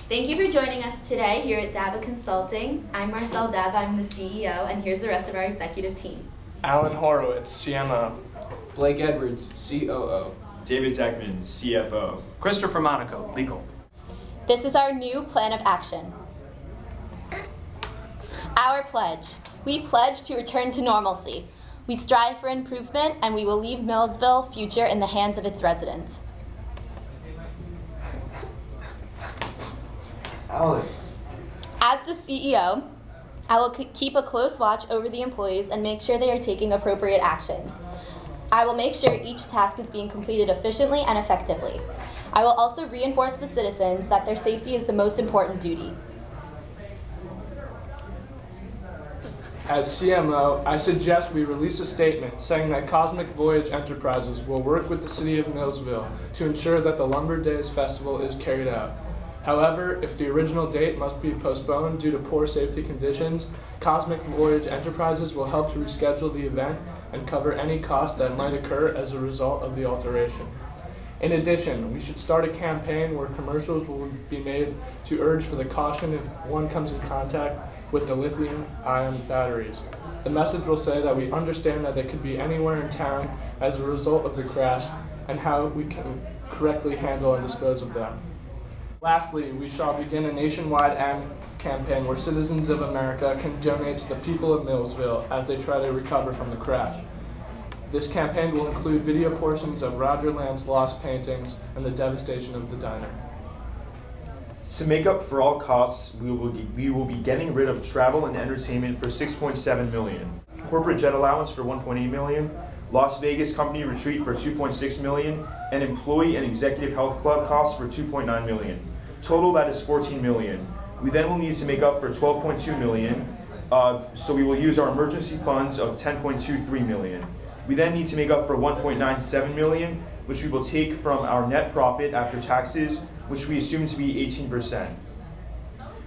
Thank you for joining us today here at Dabbah Consulting. I'm Marcel Dabbah, I'm the CEO, and here's the rest of our executive team. Alan Horowitz, CMO. Blake Edwards, COO. David Deckman, CFO. Christopher Monaco, legal. This is our new plan of action. Our pledge. We pledge to return to normalcy. We strive for improvement, and we will leave Millisville future in the hands of its residents. Alan. As the CEO, I will keep a close watch over the employees and make sure they are taking appropriate actions. I will make sure each task is being completed efficiently and effectively. I will also reinforce the citizens that their safety is the most important duty. As CMO, I suggest we release a statement saying that Cosmic Voyage Enterprises will work with the City of Millisville to ensure that the Lumber Days Festival is carried out. However, if the original date must be postponed due to poor safety conditions, Cosmic Voyage Enterprises will help to reschedule the event and cover any costs that might occur as a result of the alteration. In addition, we should start a campaign where commercials will be made to urge for the caution if one comes in contact with the lithium-ion batteries. The message will say that we understand that they could be anywhere in town as a result of the crash and how we can correctly handle and dispose of them. Lastly, we shall begin a nationwide ad campaign where citizens of America can donate to the people of Millisville as they try to recover from the crash. This campaign will include video portions of Roger Land's lost paintings and the devastation of the diner. To make up for all costs, we will be getting rid of travel and entertainment for $6.7 million, corporate jet allowance for $1.8 million, Las Vegas company retreat for $2.6 million, and employee and executive health club costs for $2.9 million. Total, that is $14 million. We then will need to make up for $12.2 million, so we will use our emergency funds of $10.23 million. We then need to make up for $1.97 million, which we will take from our net profit after taxes, which we assume to be 18%.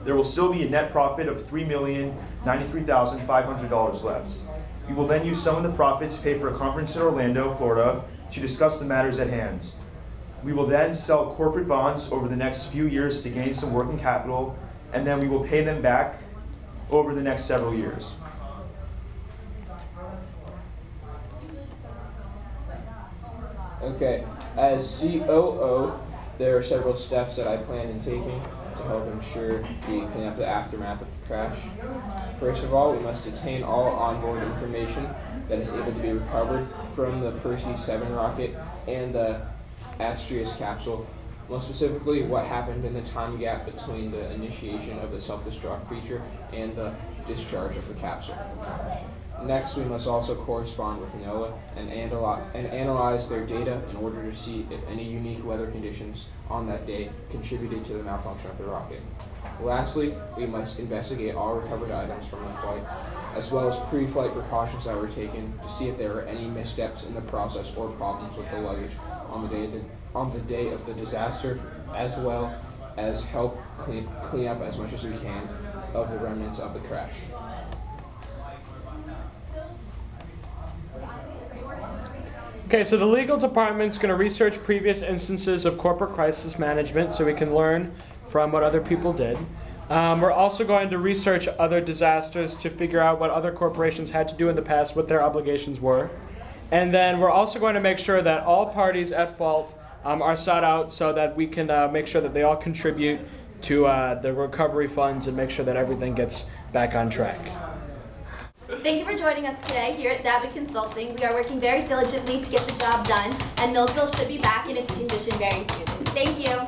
There will still be a net profit of $3,093,500 left. We will then use some of the profits to pay for a conference in Orlando, Florida, to discuss the matters at hand. We will then sell corporate bonds over the next few years to gain some working capital, and then we will pay them back over the next several years. Okay, as COO, there are several steps that I plan on taking to help ensure we clean up the aftermath of the crash. First of all, we must obtain all onboard information that is able to be recovered from the Percy 7 rocket and the Astrius capsule, most specifically what happened in the time gap between the initiation of the self-destruct feature and the discharge of the capsule. Next, we must also correspond with NOAA and analyze their data in order to see if any unique weather conditions on that day contributed to the malfunction of the rocket. Lastly, we must investigate all recovered items from the flight, as well as pre-flight precautions that were taken to see if there were any missteps in the process or problems with the luggage on the day of the disaster, as well as help clean up as much as we can of the remnants of the crash. Okay, so the legal department's going to research previous instances of corporate crisis management so we can learn from what other people did. We're also going to research other disasters to figure out what other corporations had to do in the past, what their obligations were. And then we're also going to make sure that all parties at fault are sought out so that we can make sure that they all contribute to the recovery funds and make sure that everything gets back on track. Thank you for joining us today here at Dabbah Consulting. We are working very diligently to get the job done, and Millisville should be back in its condition very soon. Thank you.